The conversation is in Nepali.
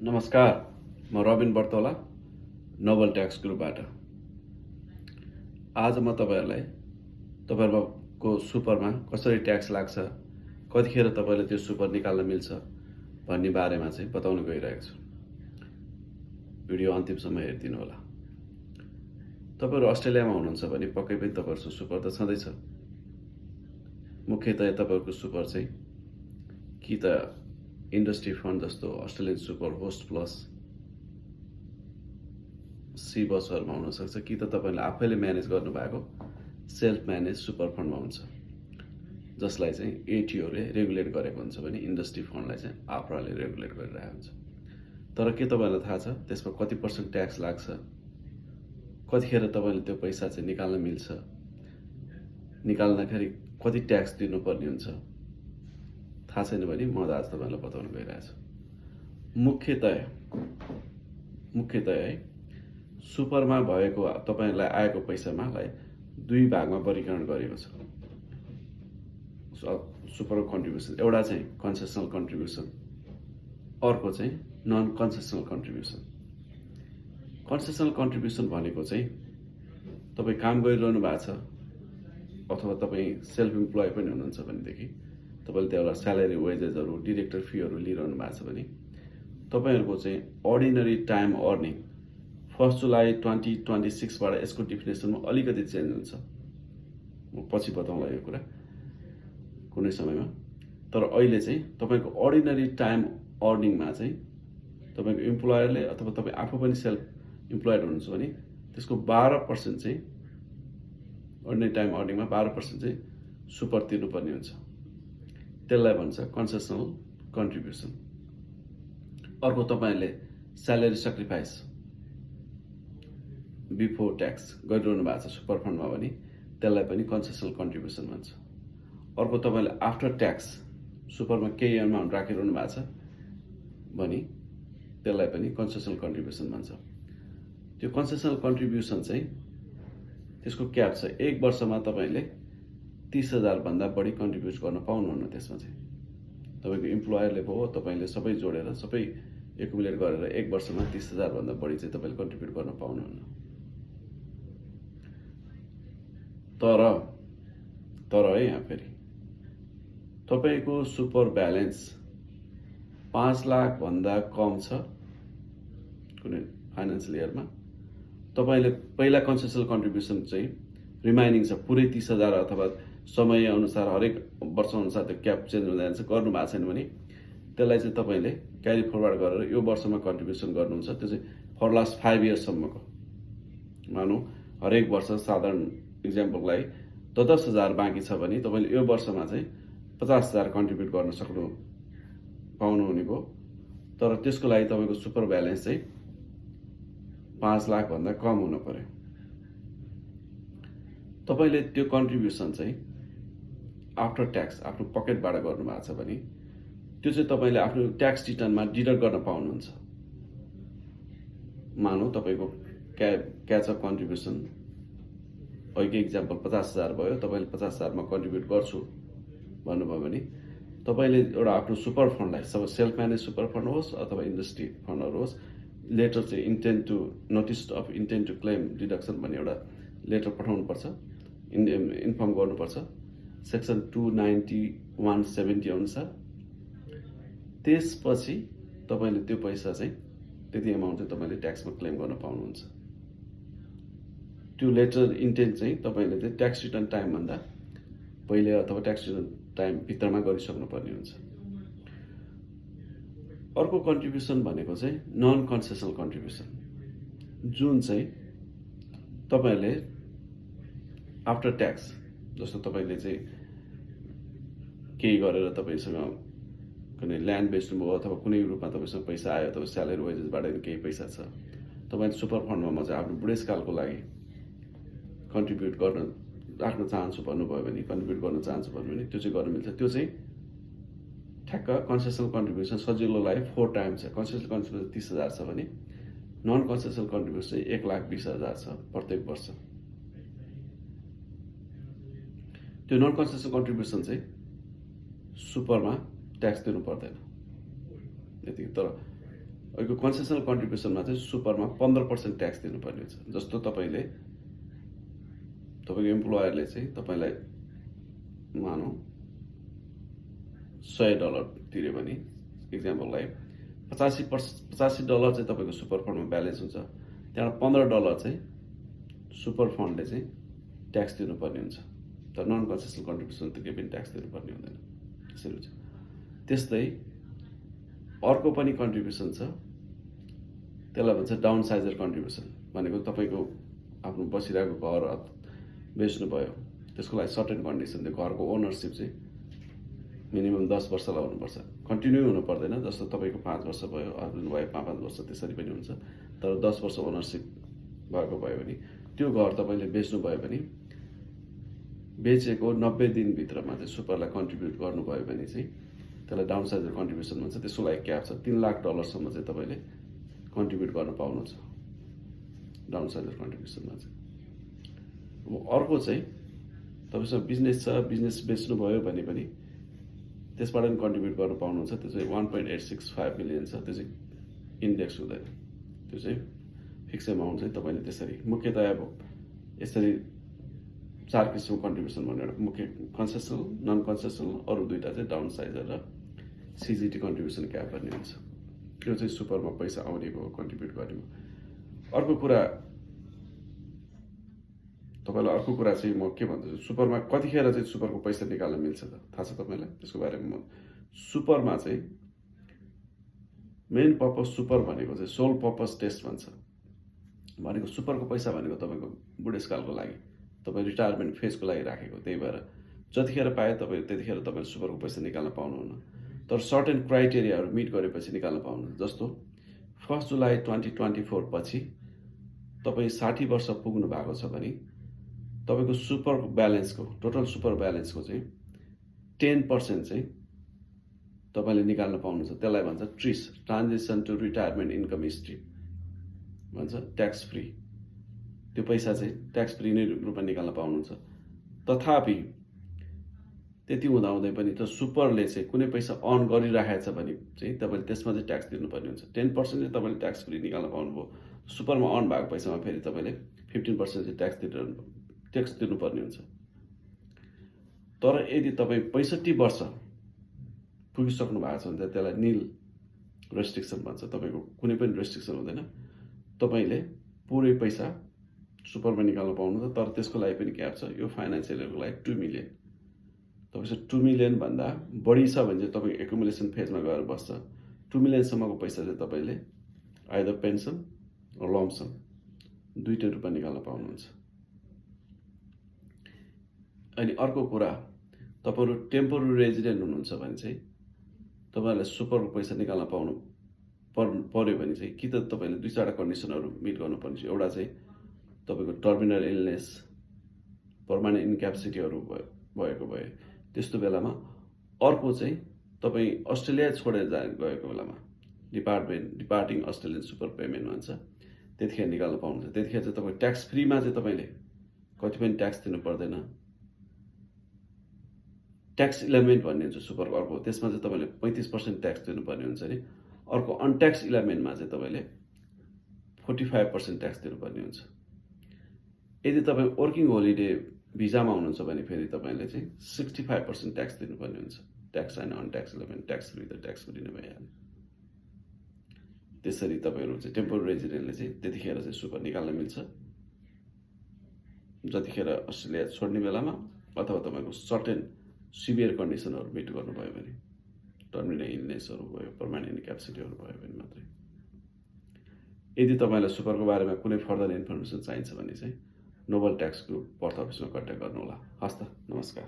नमस्कार, म रबिन बर्तौला नोबल ट्याक्स ग्रुपबाट। आज म तपाईँहरूको सुपरमा कसरी ट्याक्स लाग्छ, कतिखेर तपाईँले त्यो सुपर निकाल्न मिल्छ भन्ने बारेमा चाहिँ बताउन गइरहेको छु। भिडियो अन्तिमसम्म हेरिदिनु होला। तपाईँहरू अस्ट्रेलियामा हुनुहुन्छ भने पक्कै पनि तपाईँहरूको सुपर त छँदैछ। मुख्यतया तपाईँहरूको सुपर चाहिँ कि त इन्डस्ट्री फन्ड जस्तो अस्ट्रेलियन सुपर होस्ट प्लस सी बसहरूमा हुनसक्छ, कि त तपाईँले आफैले म्यानेज गर्नुभएको सेल्फ म्यानेज सुपर फन्डमा हुन्छ, जसलाई चाहिँ एटिओले रेगुलेट गरेको हुन्छ भने इन्डस्ट्री फन्डलाई चाहिँ आफराले रेगुलेट गरिरहेको हुन्छ। तर के तपाईँलाई थाहा छ त्यसमा कति % ट्याक्स लाग्छ, कतिखेर तपाईँले त्यो पैसा चाहिँ निकाल्न मिल्छ, निकाल्दाखेरि कति ट्याक्स दिनुपर्ने हुन्छ थाहा छैन भने म आज तपाईँलाई बताउन गइरहेको छु। मुख्यतया है सुपरमा भएको तपाईँलाई आएको पैसामालाई दुई भागमा वर्गीकरण गरेको छ सुपरको कन्ट्रिब्युसन। एउटा चाहिँ कन्सेसनल कन्ट्रिब्युसन, अर्को चाहिँ नन कन्सेसनल कन्ट्रिब्युसन। कन्सेसनल कन्ट्रिब्युसन भनेको चाहिँ तपाईँ काम गरिरहनु भएको छ अथवा तपाईँ सेल्फ इम्प्लोय पनि हुनुहुन्छ भनेदेखि तपाईँले त्यहाँबाट स्यालेरी, वेजेसहरू, डिरेक्टर फीहरू लिइरहनु भएको छ भने तपाईँहरूको चाहिँ अर्डिनरी टाइम अर्निङ 1 जुलाई 2026बाट यसको डिफिनेसनमा अलिकति चेन्ज हुन्छ। म पछि बताउँला यो कुरा कुनै समयमा। तर अहिले चाहिँ तपाईँको अर्डिनरी टाइम अर्निङमा चाहिँ तपाईँको इम्प्लोयरले अथवा तपाईँ आफू पनि सेल्फ इम्प्लोयड हुनुहुन्छ भने त्यसको 12% चाहिँ अर्डिनरी टाइम अर्निङमा 12% चाहिँ सुपर तिर्नुपर्ने हुन्छ। त्यसलाई भन्छ कन्सेसनल कन्ट्रिब्युसन। अर्को तपाईँले स्यालेरी सेक्रिफाइस बिफोर ट्याक्स गरिरहनु भएको छ सुपर फन्डमा भने त्यसलाई पनि कन्सेसनल कन्ट्रिब्युसन भन्छ। अर्को तपाईँले आफ्टर ट्याक्स सुपरमा केही एमाउन्ट राखिरहनु भएको छ भने त्यसलाई पनि कन्सेसनल कन्ट्रिब्युसन भन्छ। त्यो कन्सेसनल कन्ट्रिब्युसन चाहिँ त्यसको क्याप छ, 1 वर्षमा तपाईँले 30,000 भन्दा बढी कन्ट्रिब्युट गर्न पाउनुहुन्न। त्यसमा चाहिँ तपाईँको इम्प्लोयरले भयो तपाईँले सबै जोडेर सबै एकुमुलेट गरेर 1 वर्षमा 30,000 भन्दा बढी चाहिँ तपाईँले कन्ट्रिब्युट गर्न पाउनुहुन्न। तर है यहाँ फेरि तपाईँको सुपर ब्यालेन्स 5 लाख भन्दा कम छ कुनै फाइनेन्सियल इयरमा, तपाईँले पहिला कन्सेसनल कन्ट्रिब्युसन चाहिँ रिमाइनिङ छ पुरै 30,000 अथवा समय अनुसार हरेक वर्ष अनुसार त्यो क्याप चेन्ज हुँदै जान्छ गर्नु भएको छैन भने त्यसलाई चाहिँ तपाईँले क्यारी फरवर्ड गरेर यो वर्षमा कन्ट्रिब्युसन गर्नुहुन्छ। त्यो चाहिँ फर लास्ट 5 इयर्ससम्मको मानौँ हरेक वर्ष साधारण इक्जाम्पलको लागि 10,000 बाँकी छ भने तपाईँले यो वर्षमा चाहिँ 50,000 कन्ट्रिब्युट गर्न पाउनुहुने भयो। तर त्यसको लागि तपाईँको सुपर ब्यालेन्स चाहिँ 5 लाख भन्दा कम हुन पर्यो। तपाईँले त्यो कन्ट्रिब्युसन चाहिँ आफ्टर ट्याक्स आफ्नो पकेटबाट गर्नुभएको छ भने त्यो चाहिँ तपाईँले आफ्नो ट्याक्स रिटर्नमा डिडक्ट गर्न पाउनुहुन्छ। मानौँ तपाईँको क्याचअप कन्ट्रिब्युसन अघिको इक्जाम्पल 50,000 भयो, तपाईँले 50,000 मा कन्ट्रिब्युट गर्छु भन्नुभयो भने तपाईँले एउटा आफ्नो सुपर फन्डलाई सब सेल्फ म्यानेज सुपर फन्ड होस् अथवा इन्डस्ट्री फन्डहरू होस् लेटर चाहिँ notice of intent to claim deduction भन्ने एउटा लेटर पठाउनुपर्छ, इन्फर्म गर्नुपर्छ सेक्सन 291(70) अनुसार। त्यसपछि तपाईँले त्यो पैसा चाहिँ त्यति एमाउन्ट चाहिँ तपाईँले ट्याक्समा क्लेम गर्न पाउनुहुन्छ। त्यो लेटर इन्टेन्ट चाहिँ तपाईँले चाहिँ ट्याक्स रिटर्न टाइमभन्दा पहिले अथवा ट्याक्स रिटर्न टाइम भित्रमा गरिसक्नु पर्ने हुन्छ। अर्को कन्ट्रिब्युसन भनेको चाहिँ नन कन्सेसनल कन्ट्रिब्युसन, जुन चाहिँ तपाईँले आफ्टर ट्याक्स जस्तो तपाईँले चाहिँ केही गरेर तपाईँसँग कुनै ल्यान्ड बेच्नुभयो अथवा कुनै रूपमा तपाईँसँग पैसा आयो अथवा स्यालेरी वेजेसबाट केही पैसा छ, तपाईँले सुपर फन्डमा म चाहिँ आफ्नो बुढेसकालको लागि कन्ट्रिब्युट राख्न चाहन्छु भन्नुभयो भने कन्ट्रिब्युट गर्न चाहन्छु भन्नुभयो भने त्यो चाहिँ गर्न मिल्छ। त्यो चाहिँ ठ्याक्क कन्सेसनल कन्ट्रिब्युसन सजिलोलाई 4 टाइम्स छ। कन्सेसनल कन्ट्रिब्युसन 30,000 छ भने नन कन्सेसनल कन्ट्रिब्युसन चाहिँ 1,20,000 छ प्रत्येक वर्ष। त्यो नन कन्सेसनल कन्ट्रिब्युसन चाहिँ सुपरमा ट्याक्स दिनु पर्दैन यति। तर अहिलेको कन्सेसनल कन्ट्रिब्युसनमा चाहिँ सुपरमा 15% ट्याक्स दिनुपर्ने हुन्छ। जस्तो तपाईँको इम्प्लोयरले चाहिँ तपाईँलाई मानौँ $100 तिर्यो भने इक्जाम्पललाई $85 चाहिँ तपाईँको सुपर फन्डमा ब्यालेन्स हुन्छ। त्यहाँबाट $15 चाहिँ सुपर फन्डले चाहिँ ट्याक्स दिनुपर्ने हुन्छ। तर नन कन्सेसनल कन्ट्रिब्युसन त केही पनि ट्याक्स दिनुपर्ने हुँदैन। त्यसरी हुन्छ। त्यस्तै अर्को पनि कन्ट्रिब्युसन छ, त्यसलाई भन्छ डाउन साइजर कन्ट्रिब्युसन। भनेको तपाईँको आफ्नो बसिरहेको घर बेच्नुभयो, त्यसको लागि सर्टेन कन्डिसन थियो। घरको ओनरसिप चाहिँ मिनिमम 10 वर्षलाई हुनुपर्छ, कन्टिन्यू हुनु पर्दैन। जस्तो तपाईँको 5 वर्ष भयो, हस्बेन्ड भयो 5 वर्ष, त्यसरी पनि हुन्छ। तर 10 वर्ष ओनरसिप भएको भयो भने त्यो घर तपाईँले बेच्नुभयो भने बेचेको 90 दिनभित्रमा चाहिँ सुपरलाई कन्ट्रिब्युट गर्नुभयो भने चाहिँ त्यसलाई डाउन साइजर कन्ट्रिब्युसन भन्छ। त्यसको लागि क्याप छ, $3 लाख सम्म चाहिँ तपाईँले कन्ट्रिब्युट गर्न पाउनुहुन्छ डाउन साइजर कन्ट्रिब्युसनमा चाहिँ। अब अर्को चाहिँ तपाईँसँग बिजनेस छ, बिजनेस बेच्नुभयो भने पनि त्यसबाट पनि कन्ट्रिब्युट गर्न पाउनुहुन्छ। त्यो चाहिँ 1.865 मिलियन छ। त्यो चाहिँ इन्डेक्स हुँदैन, त्यो चाहिँ फिक्स एमाउन्ट चाहिँ तपाईँले त्यसरी मुख्यतया अब यसरी 4 किसिमको कन्ट्रिब्युसन भन्ने एउटा मुख्य कन्सेसनल, नन कन्सेसनल, अरू दुईवटा चाहिँ डाउन साइजर र सिजिटी कन्ट्रिब्युसन क्याप भन्ने हुन्छ। त्यो चाहिँ सुपरमा पैसा आउने भयो, कन्ट्रिब्युट गर्ने भयो। अर्को कुरा तपाईँलाई अर्को कुरा चाहिँ म के भन्छु, सुपरमा कतिखेर चाहिँ सुपरको पैसा निकाल्न मिल्छ त थाहा छ तपाईँलाई? त्यसको बारेमा सुपरमा चाहिँ मेन पर्पज सुपर भनेको चाहिँ सोल पर्पज टेस्ट भन्छ। भनेको सुपरको पैसा भनेको तपाईँको बुढेसकालको लागि, तपाईँ रिटायरमेन्ट फेजको लागि राखेको। त्यही भएर जतिखेर पाए तपाईँ त्यतिखेर तपाईँले सुपरको पैसा निकाल्न पाउनुहुन्न। तर सर्टेन क्राइटेरियाहरू मिट गरेपछि निकाल्न पाउनुहुन्छ। जस्तो 1 जुलाई 2024 पछि तपाईँ 60 वर्ष पुग्नु भएको छ भने तपाईँको सुपर ब्यालेन्सको, टोटल सुपर ब्यालेन्सको चाहिँ 10% चाहिँ तपाईँले निकाल्न पाउनुहुन्छ। त्यसलाई भन्छ TRIS, transition to retirement income stream भन्छ, ट्याक्स फ्री। त्यो पैसा चाहिँ ट्याक्स फ्री नै रूपमा निकाल्न पाउनुहुन्छ। तथापि त्यति हुँदाहुँदै पनि त सुपरले चाहिँ कुनै पैसा अर्न गरिरहेछ भने चाहिँ तपाईँले त्यसमा चाहिँ ट्याक्स दिनुपर्ने हुन्छ। 10% चाहिँ तपाईँले ट्याक्स फ्री निकाल्न पाउनुभयो। सुपरमा अर्न भएको पैसामा फेरि तपाईँले 15% चाहिँ ट्याक्स दिनुपर्ने हुन्छ। तर यदि तपाईँ 65 वर्ष पुगिसक्नु भएको छ भने त्यसलाई निल रेस्ट्रिक्सन भन्छ। तपाईँको कुनै पनि रेस्ट्रिक्सन हुँदैन, तपाईँले पुरै पैसा सुपरमा निकाल्न पाउनुहुन्छ। तर त्यसको लागि पनि क्याप छ। यो फाइनेन्सियलहरूको लागि 2 मिलियन। तपाईँसँग 2 मिलियन भन्दा बढी छ भने चाहिँ तपाईँ एकुमुलेसन फेजमा गएर बस्छ। 2 मिलियनसम्मको पैसा चाहिँ तपाईँले आइदर पेन्सन र लम्पसम दुईटै रूपमा निकाल्न पाउनुहुन्छ। अनि अर्को कुरा, तपाईँहरू टेम्पोररी रेजिडेन्ट हुनुहुन्छ भने चाहिँ तपाईँहरूलाई सुपरको पैसा निकाल्न पर्यो भने चाहिँ कि त तपाईँले 2-4 कन्डिसनहरू मिट गर्नुपर्ने छ। एउटा चाहिँ तपाईँको टर्मिनल इलनेस, पर्मानेन्ट इन्क्यापेसिटीहरू भएको भए त्यस्तो बेलामा। अर्को चाहिँ तपाईँ अस्ट्रेलिया छोडेर गएको बेलामा डिपार्टिङ अस्ट्रेलियन सुपर पेमेन्ट भन्छ, त्यतिखेर निकाल्न पाउनुहुन्छ। त्यतिखेर चाहिँ तपाईँ ट्याक्स फ्रीमा चाहिँ तपाईँले कति पनि ट्याक्स दिनु पर्दैन। ट्याक्स इलेमेन्ट भन्ने हुन्छ सुपरको अर्को, त्यसमा चाहिँ तपाईँले 35% ट्याक्स दिनुपर्ने हुन्छ नि। अर्को अनट्याक्स इलेमेन्टमा चाहिँ तपाईँले 45% ट्याक्स दिनुपर्ने हुन्छ। यदि तपाईँ वर्किङ होलिडे भिजामा हुनुहुन्छ भने फेरि तपाईँले चाहिँ 65% ट्याक्स दिनुपर्ने हुन्छ। ट्याक्स एन्ड अनट्याक्स इलेमेन्ट, ट्याक्स फ्री त ट्याक्स फ्री नै भइहाल्यो। त्यसरी तपाईँहरू चाहिँ टेम्पोररी रेजिडेन्टले चाहिँ त्यतिखेर चाहिँ सुपर निकाल्न मिल्छ, जतिखेर अस्ट्रेलिया छोड्ने बेलामा अथवा तपाईँको सर्टेन सिभियर कन्डिसनहरू मिट गर्नुभयो भने, टर्मिनल इलनेसहरू भयो, पर्मानेन्ट इन्क्यापेसिटीहरू भयो भने मात्रै। यदि तपाईँलाई सुपरको बारेमा कुनै फर्दर इन्फर्मेसन चाहिन्छ भने चाहिँ नोबल ट्याक्स ग्रुप पर्थ अफिसमा कन्ट्याक्ट गर्नुहोला। हस् त, नमस्कार।